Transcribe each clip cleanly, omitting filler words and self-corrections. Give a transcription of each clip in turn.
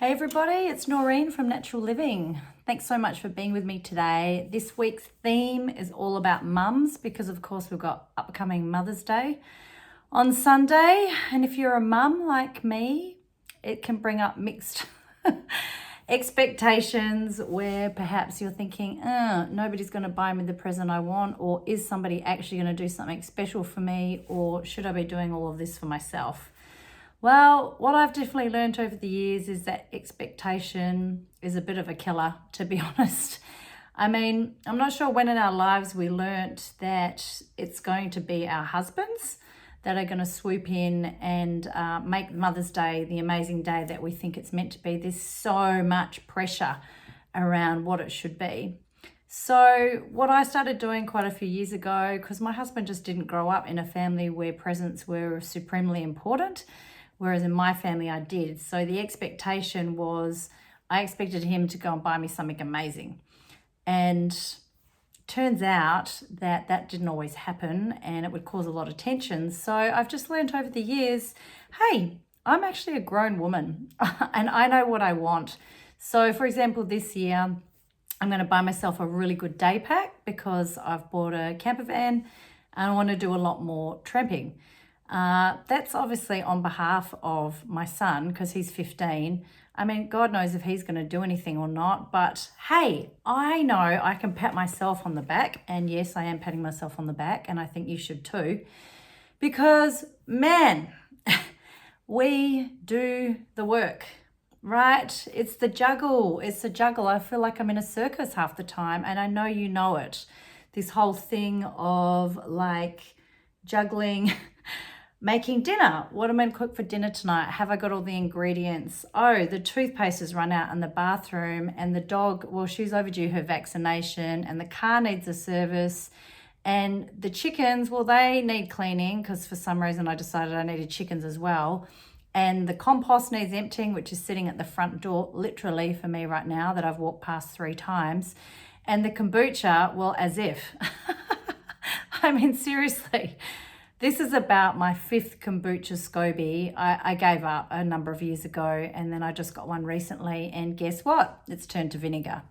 Hey everybody, it's Noreen from Natural Living. Thanks so much for being with me today. This week's theme is all about mums because of course we've got upcoming Mother's Day on Sunday. And if you're a mum like me, it can bring up mixed expectations where perhaps you're thinking, nobody's going to buy me the present I want, or is somebody actually going to do something special for me, or should I be doing all of this for myself? Well, what I've definitely learned over the years is that expectation is a bit of a killer, to be honest. I mean, I'm not sure when in our lives we learnt that it's going to be our husbands that are going to swoop in and make Mother's Day the amazing day that we think it's meant to be. There's so much pressure around what it should be. So what I started doing quite a few years ago, because my husband just didn't grow up in a family where presents were supremely important, whereas in my family I did. So the expectation was I expected him to go and buy me something amazing. And turns out that that didn't always happen and it would cause a lot of tension. So I've just learned over the years, hey, I'm actually a grown woman and I know what I want. So for example, this year, I'm going to buy myself a really good day pack because I've bought a camper van and I want to do a lot more tramping. That's obviously on behalf of my son because he's 15. I mean, God knows if he's going to do anything or not, but hey, I know I can pat myself on the back, and yes, I am patting myself on the back, and I think you should too, because man, we do the work, right? It's the juggle. I feel like I'm in a circus half the time, and I know you know it. This whole thing of like juggling making dinner. What am I going to cook for dinner tonight? Have I got all the ingredients? Oh, the toothpaste has run out in the bathroom, and the dog, well, she's overdue her vaccination, and the car needs a service, and the chickens, well, they need cleaning because for some reason I decided I needed chickens as well. And the compost needs emptying, which is sitting at the front door, literally for me right now, that I've walked past 3 times. And the kombucha, well, as if. I mean, seriously. This is about my 5th kombucha SCOBY. I gave up a number of years ago and then I just got one recently, and guess what? It's turned to vinegar.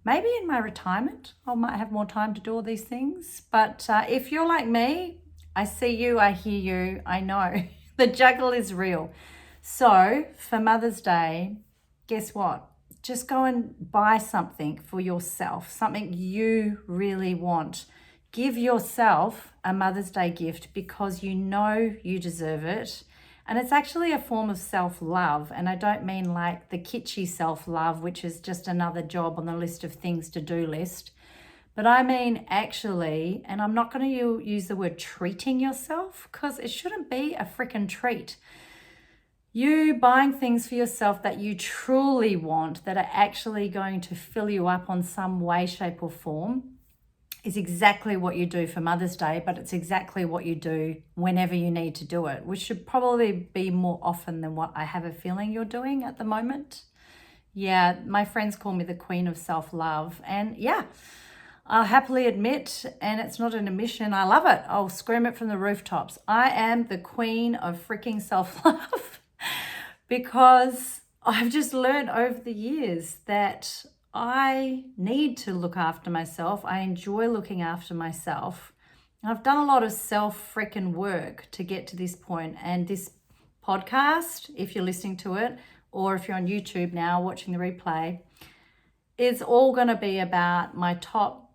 Maybe in my retirement, I might have more time to do all these things. But if you're like me, I see you, I hear you, I know. The juggle is real. So for Mother's Day, guess what? Just go and buy something for yourself, something you really want. Give yourself a Mother's Day gift because you know you deserve it. And it's actually a form of self-love. And I don't mean like the kitschy self-love, which is just another job on the list of things to do list. But I mean actually, and I'm not going to use the word treating yourself because it shouldn't be a freaking treat. You buying things for yourself that you truly want, that are actually going to fill you up on some way, shape or form, is exactly what you do for Mother's Day, but it's exactly what you do whenever you need to do it, which should probably be more often than what I have a feeling you're doing at the moment. Yeah, my friends call me the queen of self-love, and yeah, I'll happily admit, and it's not an admission, I love it. I'll scream it from the rooftops. I am the queen of freaking self-love because I've just learned over the years that I need to look after myself. I enjoy looking after myself. I've done a lot of self-freaking work to get to this point. And this podcast, if you're listening to it, or if you're on YouTube now watching the replay, it's all going to be about my top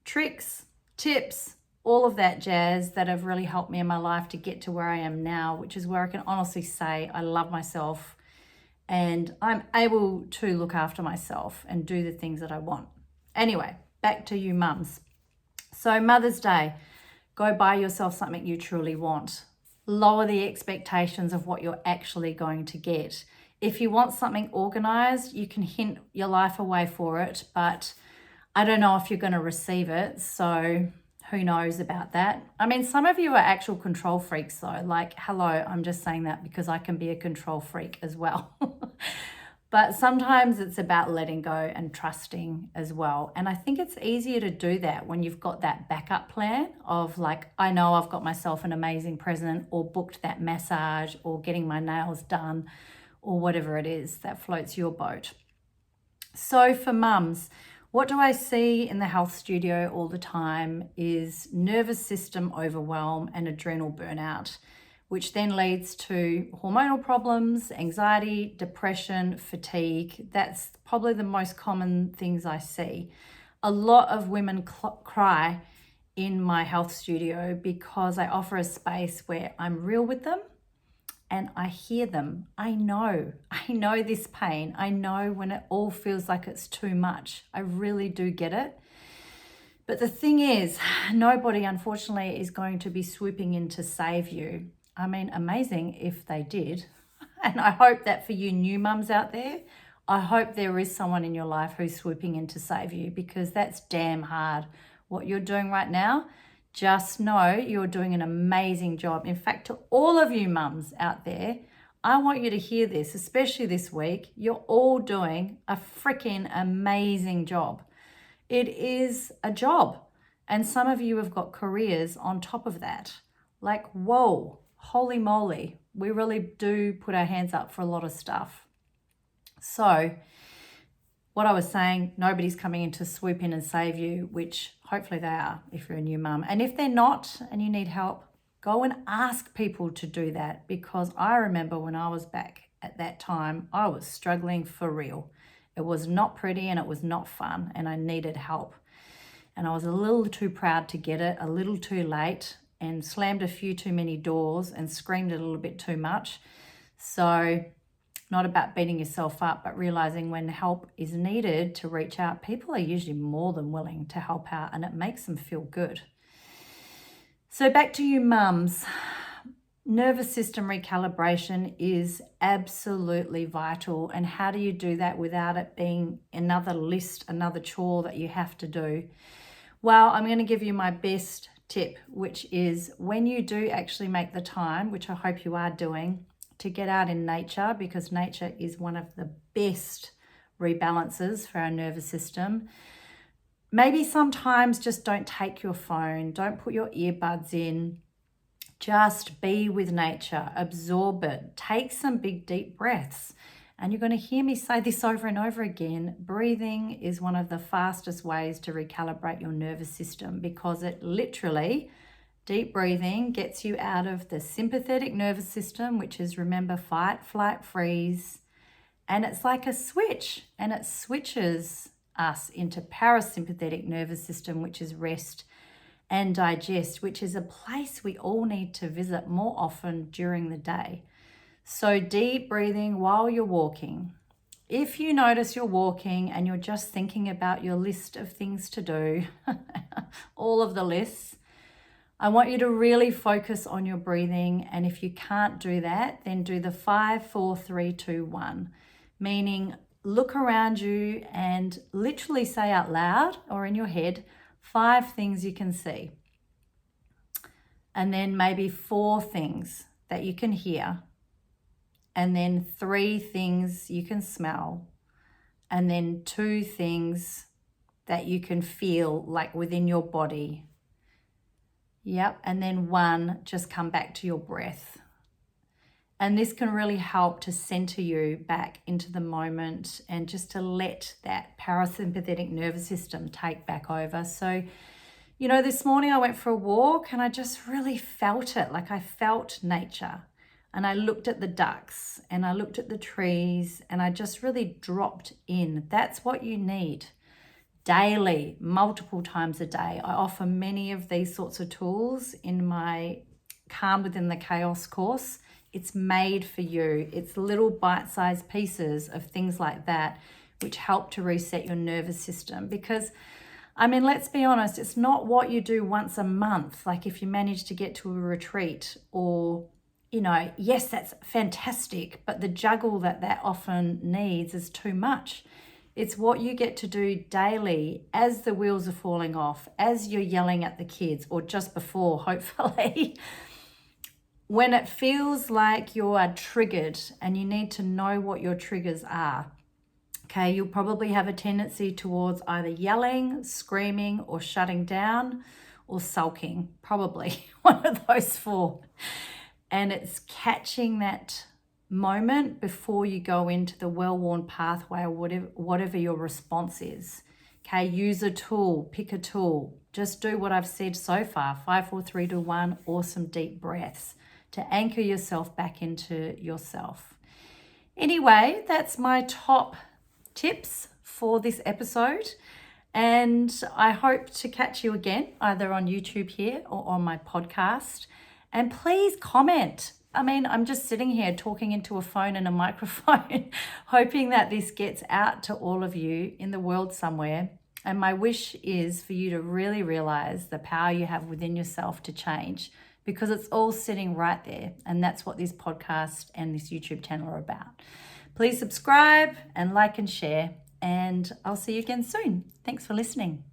tricks, tips, all of that jazz that have really helped me in my life to get to where I am now, which is where I can honestly say I love myself and I'm able to look after myself and do the things that I want. Anyway, back to you mums. So Mother's Day, go buy yourself something you truly want. Lower the expectations of what you're actually going to get. If you want something organized, you can hint your life away for it, but I don't know if you're going to receive it. So who knows about that? I mean, some of you are actual control freaks though. Like, hello, I'm just saying that because I can be a control freak as well. But sometimes it's about letting go and trusting as well. And I think it's easier to do that when you've got that backup plan of like, I know I've got myself an amazing present, or booked that massage, or getting my nails done, or whatever it is that floats your boat. So for mums, what do I see in the health studio all the time is nervous system overwhelm and adrenal burnout, which then leads to hormonal problems, anxiety, depression, fatigue. That's probably the most common things I see. A lot of women cry in my health studio because I offer a space where I'm real with them and I hear them. I know this pain. I know when it all feels like it's too much. I really do get it. But the thing is, nobody, unfortunately, is going to be swooping in to save you. I mean, amazing if they did. And I hope that for you new mums out there, I hope there is someone in your life who's swooping in to save you, because that's damn hard. What you're doing right now, just know you're doing an amazing job. In fact, to all of you mums out there, I want you to hear this, especially this week. You're all doing a freaking amazing job. It is a job. And some of you have got careers on top of that. Like, whoa, holy moly. We really do put our hands up for a lot of stuff. So what I was saying, nobody's coming in to swoop in and save you, which hopefully they are if you're a new mum. And if they're not and you need help, go and ask people to do that, because I remember when I was back at that time, I was struggling for real. It was not pretty and it was not fun, and I needed help. And I was a little too proud to get it, a little too late, and slammed a few too many doors and screamed a little bit too much. So not about beating yourself up, but realizing when help is needed to reach out, people are usually more than willing to help out, and it makes them feel good. So back to you mums. Nervous system recalibration is absolutely vital. And how do you do that without it being another list, another chore that you have to do? Well, I'm going to give you my best tip, which is when you do actually make the time, which I hope you are doing, to get out in nature, because nature is one of the best rebalancers for our nervous system. Maybe sometimes just don't take your phone, don't put your earbuds in, just be with nature, absorb it, take some big deep breaths. And you're going to hear me say this over and over again. Breathing is one of the fastest ways to recalibrate your nervous system, because it literally, deep breathing gets you out of the sympathetic nervous system, which is, remember, fight, flight, freeze. And it's like a switch, and it switches us into parasympathetic nervous system, which is rest and digest, which is a place we all need to visit more often during the day. So deep breathing while you're walking. If you notice you're walking and you're just thinking about your list of things to do, all of the lists, I want you to really focus on your breathing. And if you can't do that, then do the 5, 4, 3, 2, 1, meaning look around you and literally say out loud or in your head 5 things you can see, and then maybe 4 things that you can hear, and then 3 things you can smell, and then 2 things that you can feel like within your body. Yep, and then 1, just come back to your breath. And this can really help to center you back into the moment and just to let that parasympathetic nervous system take back over. So, you know, this morning I went for a walk and I just really felt it. Like I felt nature, and I looked at the ducks and I looked at the trees and I just really dropped in. That's what you need daily, multiple times a day. I offer many of these sorts of tools in my Calm Within the Chaos course. It's made for you. It's little bite-sized pieces of things like that which help to reset your nervous system. Because, I mean, let's be honest, it's not what you do once a month. Like if you manage to get to a retreat or, you know, yes, that's fantastic, but the juggle that often needs is too much. It's what you get to do daily as the wheels are falling off, as you're yelling at the kids, or just before, hopefully. When it feels like you are triggered, and you need to know what your triggers are. Okay, you'll probably have a tendency towards either yelling, screaming, or shutting down, or sulking. Probably one of those 4. And it's catching that moment before you go into the well-worn pathway or whatever your response is. Okay, use a tool, pick a tool. Just do what I've said so far, 5, 4, 3, 2, 1, or some deep breaths to anchor yourself back into yourself. Anyway, that's my top tips for this episode. And I hope to catch you again, either on YouTube here or on my podcast. And please comment. I mean, I'm just sitting here talking into a phone and a microphone, hoping that this gets out to all of you in the world somewhere. And my wish is for you to really realize the power you have within yourself to change, because it's all sitting right there. And that's what this podcast and this YouTube channel are about. Please subscribe and like and share. And I'll see you again soon. Thanks for listening.